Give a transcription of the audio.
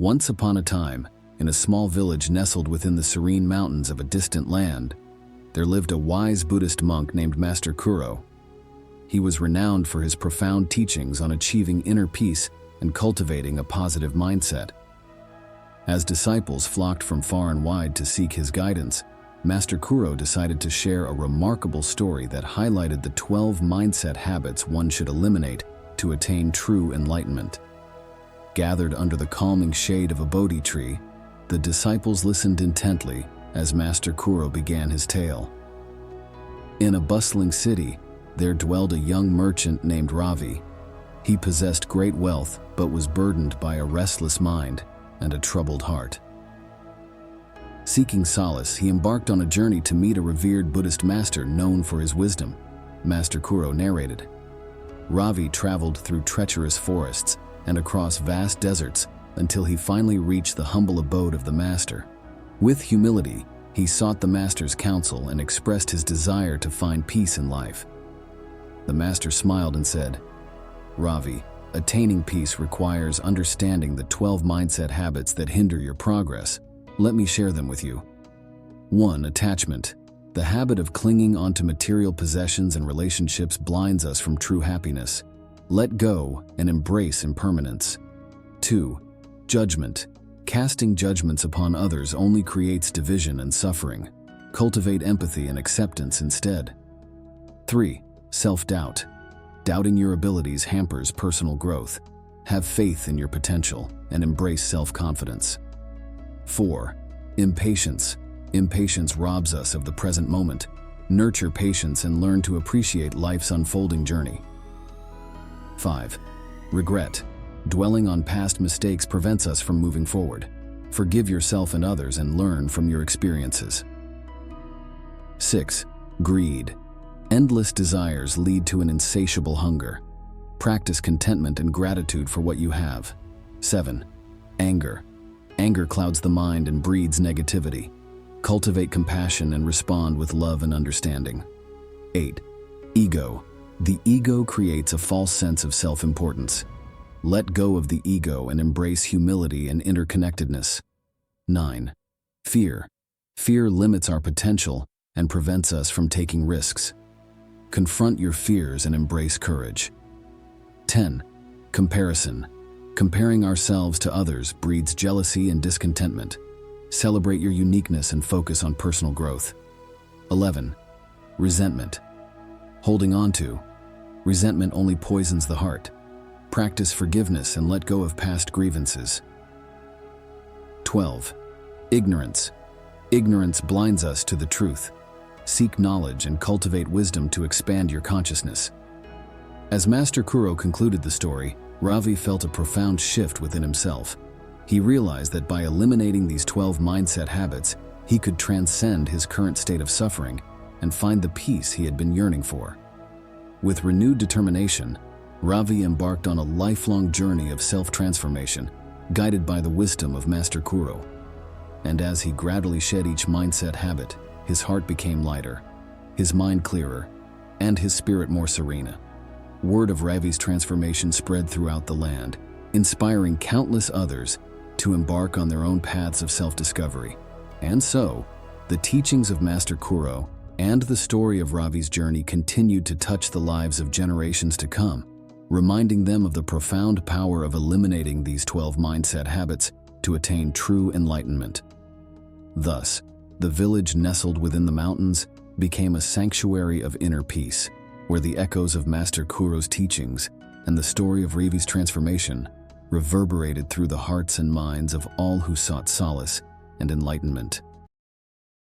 Once upon a time, in a small village nestled within the serene mountains of a distant land, there lived a wise Buddhist monk named Master Kuro. He was renowned for his profound teachings on achieving inner peace and cultivating a positive mindset. As disciples flocked from far and wide to seek his guidance, Master Kuro decided to share a remarkable story that highlighted the 12 mindset habits one should eliminate to attain true enlightenment. Gathered under the calming shade of a Bodhi tree, the disciples listened intently as Master Kuro began his tale. In a bustling city, there dwelled a young merchant named Ravi. He possessed great wealth but was burdened by a restless mind and a troubled heart. Seeking solace, he embarked on a journey to meet a revered Buddhist master known for his wisdom. Master Kuro narrated. Ravi traveled through treacherous forests and across vast deserts until he finally reached the humble abode of the master. With humility, he sought the master's counsel and expressed his desire to find peace in life. The master smiled and said, "Ravi, attaining peace requires understanding the 12 mindset habits that hinder your progress. Let me share them with you. 1. Attachment. The habit of clinging onto material possessions and relationships blinds us from true happiness. Let go and embrace impermanence. 2. Judgment. Casting judgments upon others only creates division and suffering. Cultivate empathy and acceptance instead. 3. Self-doubt. Doubting your abilities hampers personal growth. Have faith in your potential and embrace self-confidence. 4. Impatience. Impatience robs us of the present moment. Nurture patience and learn to appreciate life's unfolding journey. 5. Regret. Dwelling on past mistakes prevents us from moving forward. Forgive yourself and others and learn from your experiences. 6. Greed. Endless desires lead to an insatiable hunger. Practice contentment and gratitude for what you have. 7. Anger. Anger clouds the mind and breeds negativity. Cultivate compassion and respond with love and understanding. 8. Ego. The ego creates a false sense of self-importance. Let go of the ego and embrace humility and interconnectedness. 9. Fear. Fear limits our potential and prevents us from taking risks. Confront your fears and embrace courage. 10. Comparison. Comparing ourselves to others breeds jealousy and discontentment. Celebrate your uniqueness and focus on personal growth. 11. Resentment. Holding on to. Resentment only poisons the heart. Practice forgiveness and let go of past grievances. 12. Ignorance. Ignorance blinds us to the truth. Seek knowledge and cultivate wisdom to expand your consciousness. As Master Kuro concluded the story, Ravi felt a profound shift within himself. He realized that by eliminating these 12 mindset habits, he could transcend his current state of suffering and find the peace he had been yearning for. With renewed determination, Ravi embarked on a lifelong journey of self-transformation, guided by the wisdom of Master Kuro. And as he gradually shed each mindset habit, his heart became lighter, his mind clearer, and his spirit more serene. Word of Ravi's transformation spread throughout the land, inspiring countless others to embark on their own paths of self-discovery. And so, the teachings of Master Kuro and the story of Ravi's journey continued to touch the lives of generations to come, reminding them of the profound power of eliminating these 12 mindset habits to attain true enlightenment. Thus, the village nestled within the mountains became a sanctuary of inner peace, where the echoes of Master Kuro's teachings and the story of Ravi's transformation reverberated through the hearts and minds of all who sought solace and enlightenment.